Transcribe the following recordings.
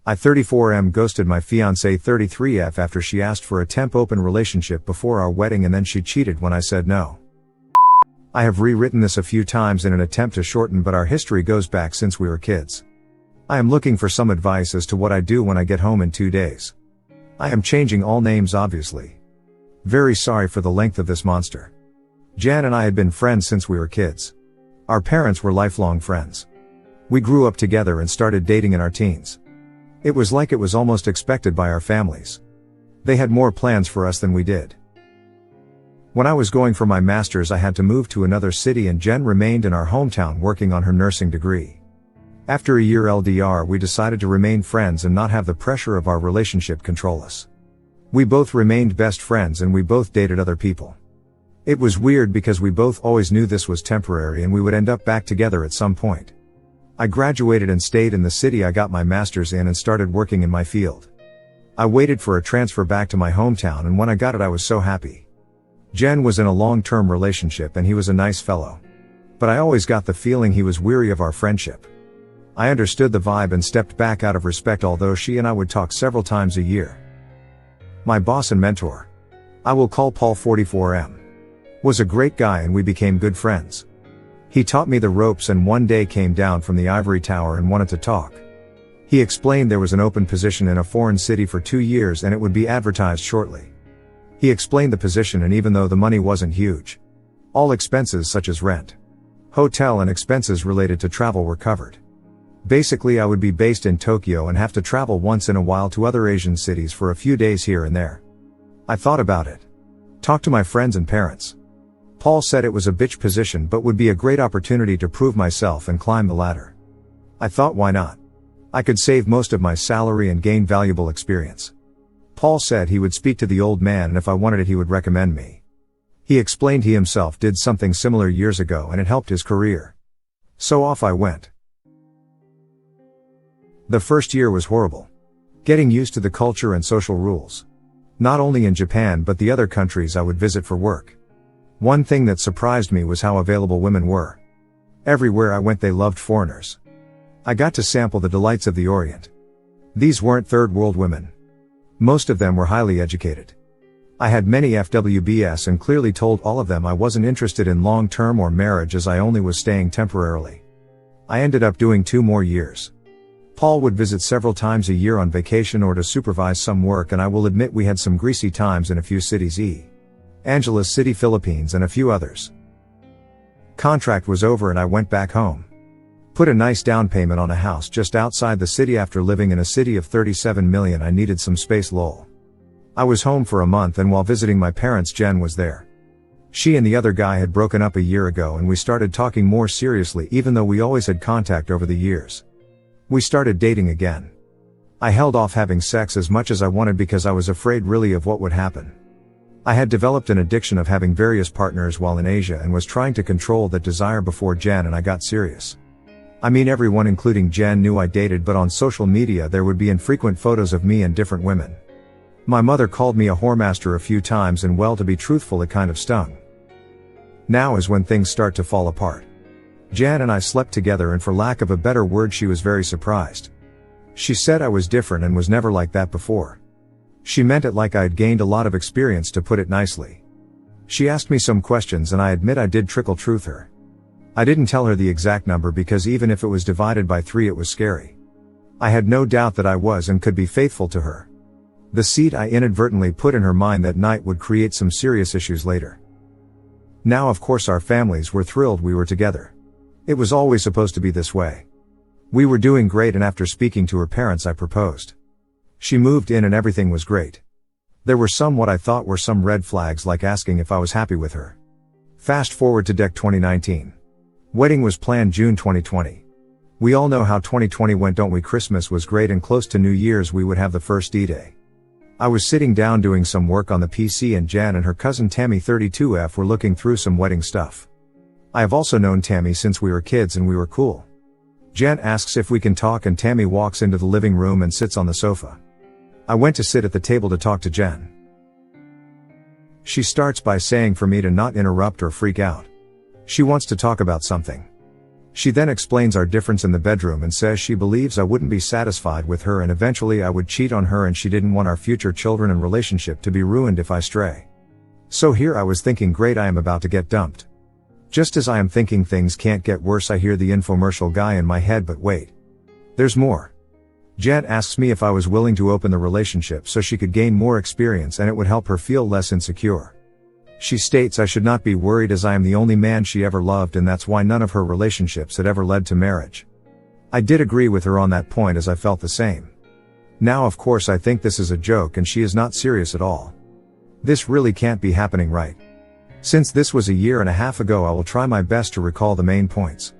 I 34M ghosted my fiancée 33F after she asked for a temp open relationship before our wedding and then she cheated when I said no. I have rewritten this a few times in an attempt to shorten, but our history goes back since we were kids. I am looking for some advice as to what I do when I get home in 2 days. I am changing all names obviously. Very sorry for the length of this monster. Jan and I had been friends since we were kids. Our parents were lifelong friends. We grew up together and started dating in our teens. It was like it was almost expected by our families. They had more plans for us than we did. When I was going for my master's, I had to move to another city and Jen remained in our hometown working on her nursing degree. After a year LDR, we decided to remain friends and not have the pressure of our relationship control us. We both remained best friends and we both dated other people. It was weird because we both always knew this was temporary and we would end up back together at some point. I graduated and stayed in the city I got my master's in and started working in my field. I waited for a transfer back to my hometown and when I got it I was so happy. Jen was in a long-term relationship and he was a nice fellow. But I always got the feeling he was weary of our friendship. I understood the vibe and stepped back out of respect, although she and I would talk several times a year. My boss and mentor, I will call Paul 44M, was a great guy and we became good friends. He taught me the ropes and one day came down from the ivory tower and wanted to talk. He explained there was an open position in a foreign city for 2 years and it would be advertised shortly. He explained the position and even though the money wasn't huge, all expenses such as rent, hotel and expenses related to travel were covered. Basically I would be based in Tokyo and have to travel once in a while to other Asian cities for a few days here and there. I thought about it. Talked to my friends and parents. Paul said it was a bitch position but would be a great opportunity to prove myself and climb the ladder. I thought why not? I could save most of my salary and gain valuable experience. Paul said he would speak to the old man and if I wanted it he would recommend me. He explained he himself did something similar years ago and it helped his career. So off I went. The first year was horrible. Getting used to the culture and social rules. Not only in Japan but the other countries I would visit for work. One thing that surprised me was how available women were. Everywhere I went they loved foreigners. I got to sample the delights of the Orient. These weren't third world women. Most of them were highly educated. I had many FWBs and clearly told all of them I wasn't interested in long-term or marriage as I only was staying temporarily. I ended up doing 2 more years. Paul would visit several times a year on vacation or to supervise some work and I will admit we had some greasy times in a few cities, Angeles City, Philippines and a few others. Contract was over and I went back home. Put a nice down payment on a house just outside the city. After living in a city of 37 million I needed some space lol. I was home for a month and while visiting my parents Jen was there. She and the other guy had broken up a year ago and we started talking more seriously even though we always had contact over the years. We started dating again. I held off having sex as much as I wanted because I was afraid really of what would happen. I had developed an addiction of having various partners while in Asia and was trying to control that desire before Jen and I got serious. I mean everyone including Jen knew I dated, but on social media there would be infrequent photos of me and different women. My mother called me a whoremaster a few times and well, to be truthful, it kind of stung. Now is when things start to fall apart. Jan and I slept together and for lack of a better word she was very surprised. She said I was different and was never like that before. She meant it like I had gained a lot of experience, to put it nicely. She asked me some questions and I admit I did trickle truth her. I didn't tell her the exact number because even if it was divided by 3 it was scary. I had no doubt that I was and could be faithful to her. The seed I inadvertently put in her mind that night would create some serious issues later. Now of course our families were thrilled we were together. It was always supposed to be this way. We were doing great and after speaking to her parents I proposed. She moved in and everything was great. There were some what I thought were some red flags, like asking if I was happy with her. Fast forward to 2019. Wedding was planned June 2020. We all know how 2020 went, don't we? Christmas was great and close to New Year's we would have the first D-Day. I was sitting down doing some work on the PC and Jan and her cousin Tammy 32F were looking through some wedding stuff. I have also known Tammy since we were kids and we were cool. Jan asks if we can talk and Tammy walks into the living room and sits on the sofa. I went to sit at the table to talk to Jen. She starts by saying for me to not interrupt or freak out. She wants to talk about something. She then explains our difference in the bedroom and says she believes I wouldn't be satisfied with her and eventually I would cheat on her and she didn't want our future children and relationship to be ruined if I stray. So here I was thinking, great, I am about to get dumped. Just as I am thinking things can't get worse, I hear the infomercial guy in my head, but wait. There's more. Jen asks me if I was willing to open the relationship so she could gain more experience and it would help her feel less insecure. She states I should not be worried as I am the only man she ever loved and that's why none of her relationships had ever led to marriage. I did agree with her on that point as I felt the same. Now of course I think this is a joke and she is not serious at all. This really can't be happening, right? Since this was 1.5 years ago, I will try my best to recall the main points.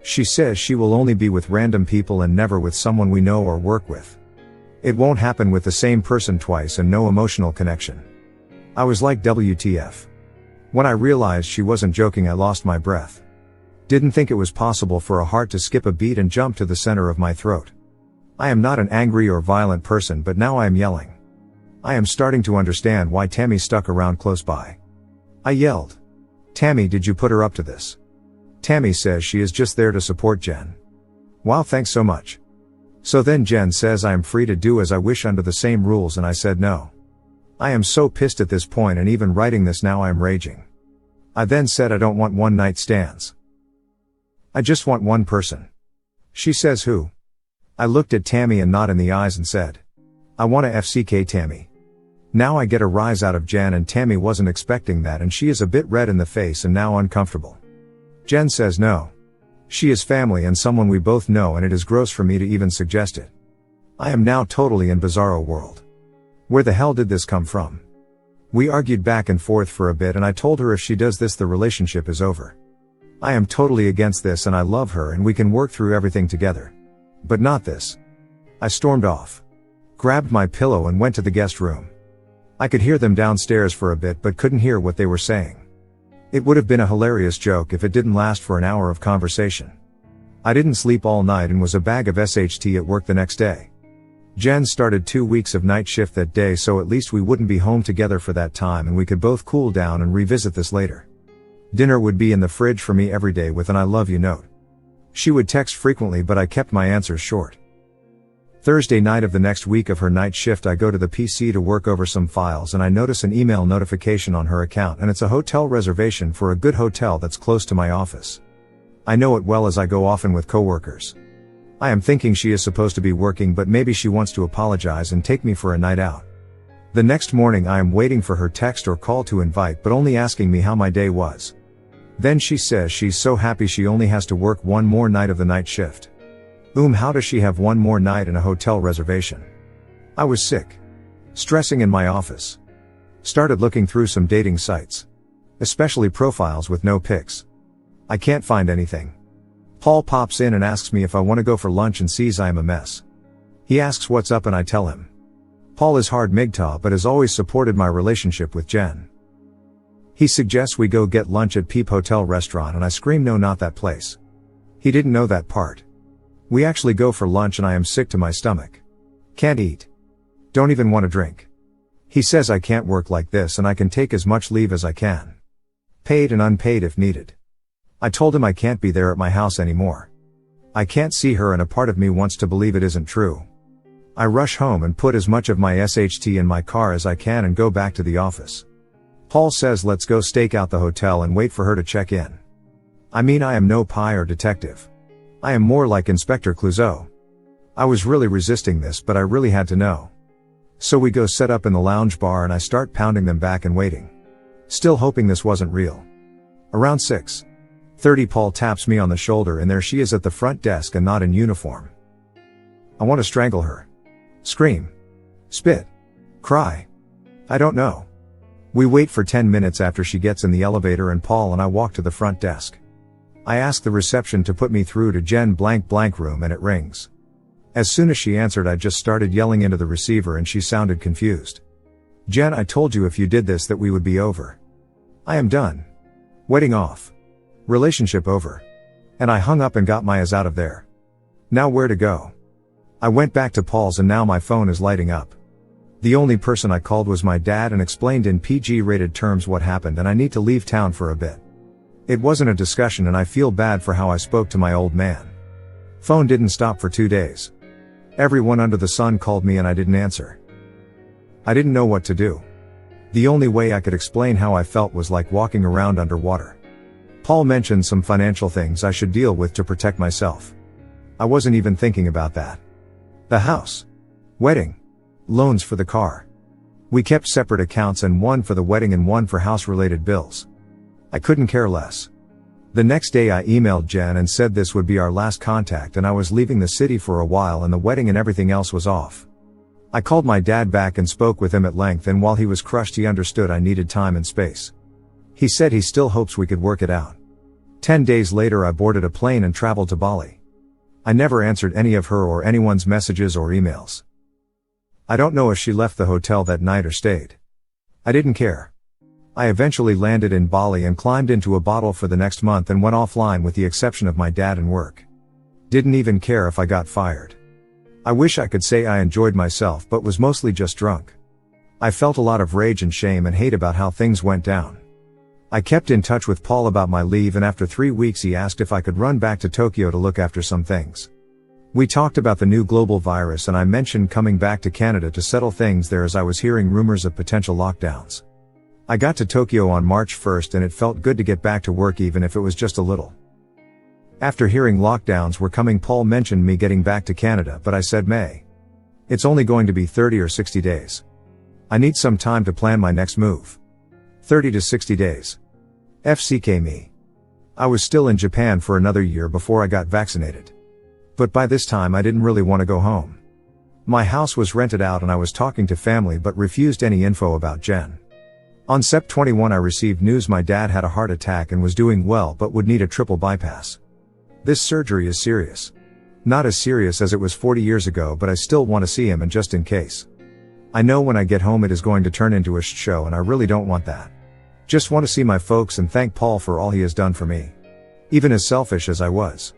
She says she will only be with random people and never with someone we know or work with. It won't happen with the same person twice and no emotional connection. I was like, WTF. When I realized she wasn't joking, I lost my breath. Didn't think it was possible for a heart to skip a beat and jump to the center of my throat. I am not an angry or violent person, but now I am yelling. I am starting to understand why Tammy stuck around close by. I yelled. Tammy, did you put her up to this? Tammy says she is just there to support Jen. Wow, thanks so much. So then Jen says I am free to do as I wish under the same rules and I said no. I am so pissed at this point and even writing this now I am raging. I then said I don't want one night stands. I just want one person. She says who? I looked at Tammy and not in the eyes and said, I want a FCK Tammy. Now I get a rise out of Jen and Tammy wasn't expecting that and she is a bit red in the face and now uncomfortable. Jen says no. She is family and someone we both know and it is gross for me to even suggest it. I am now totally in bizarro world. Where the hell did this come from? We argued back and forth for a bit and I told her if she does this the relationship is over. I am totally against this and I love her and we can work through everything together. But not this. I stormed off. Grabbed my pillow and went to the guest room. I could hear them downstairs for a bit but couldn't hear what they were saying. It would have been a hilarious joke if it didn't last for an hour of conversation. I didn't sleep all night and was a bag of SHT at work the next day. Jen started 2 weeks of night shift that day, so at least we wouldn't be home together for that time and we could both cool down and revisit this later. Dinner would be in the fridge for me every day with an I love you note. She would text frequently but I kept my answers short. Thursday night of the next week of her night shift I go to the PC to work over some files and I notice an email notification on her account and it's a hotel reservation for a good hotel that's close to my office. I know it well as I go often with coworkers. I am thinking she is supposed to be working but maybe she wants to apologize and take me for a night out. The next morning I am waiting for her text or call to invite but only asking me how my day was. Then she says she's so happy she only has to work one more night of the night shift. How does she have one more night and a hotel reservation? I was sick. Stressing in my office. Started looking through some dating sites. Especially profiles with no pics. I can't find anything. Paul pops in and asks me if I want to go for lunch and sees I am a mess. He asks what's up and I tell him. Paul is hard migtaw but has always supported my relationship with Jen. He suggests we go get lunch at Peep Hotel Restaurant and I scream no, not that place. He didn't know that part. We actually go for lunch and I am sick to my stomach. Can't eat. Don't even want to drink. He says I can't work like this and I can take as much leave as I can. Paid and unpaid if needed. I told him I can't be there at my house anymore. I can't see her and a part of me wants to believe it isn't true. I rush home and put as much of my SHT in my car as I can and go back to the office. Paul says let's go stake out the hotel and wait for her to check in. I mean I am no pie or detective. I am more like Inspector Clouseau. I was really resisting this but I really had to know. So we go set up in the lounge bar and I start pounding them back and waiting. Still hoping this wasn't real. Around 6:30 Paul taps me on the shoulder and there she is at the front desk and not in uniform. I want to strangle her. Scream. Spit. Cry. I don't know. We wait for 10 minutes after she gets in the elevator and Paul and I walk to the front desk. I ask the reception to put me through to Jen blank room and it rings. As soon as she answered I just started yelling into the receiver and she sounded confused. Jen, I told you if you did this that we would be over. I am done. Wedding off. Relationship over. And I hung up and got my ass out of there. Now where to go? I went back to Paul's and now my phone is lighting up. The only person I called was my dad and explained in PG-rated terms what happened and I need to leave town for a bit. It wasn't a discussion and I feel bad for how I spoke to my old man. Phone didn't stop for 2 days. Everyone under the sun called me and I didn't answer. I didn't know what to do. The only way I could explain how I felt was like walking around underwater. Paul mentioned some financial things I should deal with to protect myself. I wasn't even thinking about that. The house. Wedding. Loans for the car. We kept separate accounts and one for the wedding and one for house-related bills. I couldn't care less. The next day I emailed Jen and said this would be our last contact and I was leaving the city for a while and the wedding and everything else was off. I called my dad back and spoke with him at length, and while he was crushed he understood I needed time and space. He said he still hopes we could work it out. 10 days later I boarded a plane and traveled to Bali. I never answered any of her or anyone's messages or emails. I don't know if she left the hotel that night or stayed. I didn't care. I eventually landed in Bali and climbed into a bottle for the next month and went offline with the exception of my dad and work. Didn't even care if I got fired. I wish I could say I enjoyed myself but was mostly just drunk. I felt a lot of rage and shame and hate about how things went down. I kept in touch with Paul about my leave and after 3 weeks he asked if I could run back to Tokyo to look after some things. We talked about the new global virus and I mentioned coming back to Canada to settle things there as I was hearing rumors of potential lockdowns. I got to Tokyo on March 1st and it felt good to get back to work even if it was just a little. After hearing lockdowns were coming, Paul mentioned me getting back to Canada, but I said May. It's only going to be 30 or 60 days. I need some time to plan my next move. 30 to 60 days. FCK me. I was still in Japan for another year before I got vaccinated. But by this time I didn't really want to go home. My house was rented out and I was talking to family but refused any info about Jen. On Sept 21 I received news my dad had a heart attack and was doing well but would need a triple bypass. This surgery is serious. Not as serious as it was 40 years ago, but I still want to see him and just in case. I know when I get home it is going to turn into a show and I really don't want that. Just want to see my folks and thank Paul for all he has done for me. Even as selfish as I was.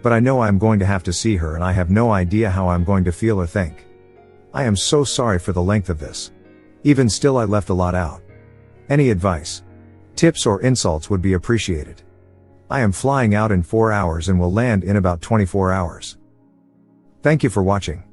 But I know I am going to have to see her and I have no idea how I'm going to feel or think. I am so sorry for the length of this. Even still I left a lot out. Any advice, tips or insults would be appreciated. I am flying out in 4 hours and will land in about 24 hours. Thank you for watching.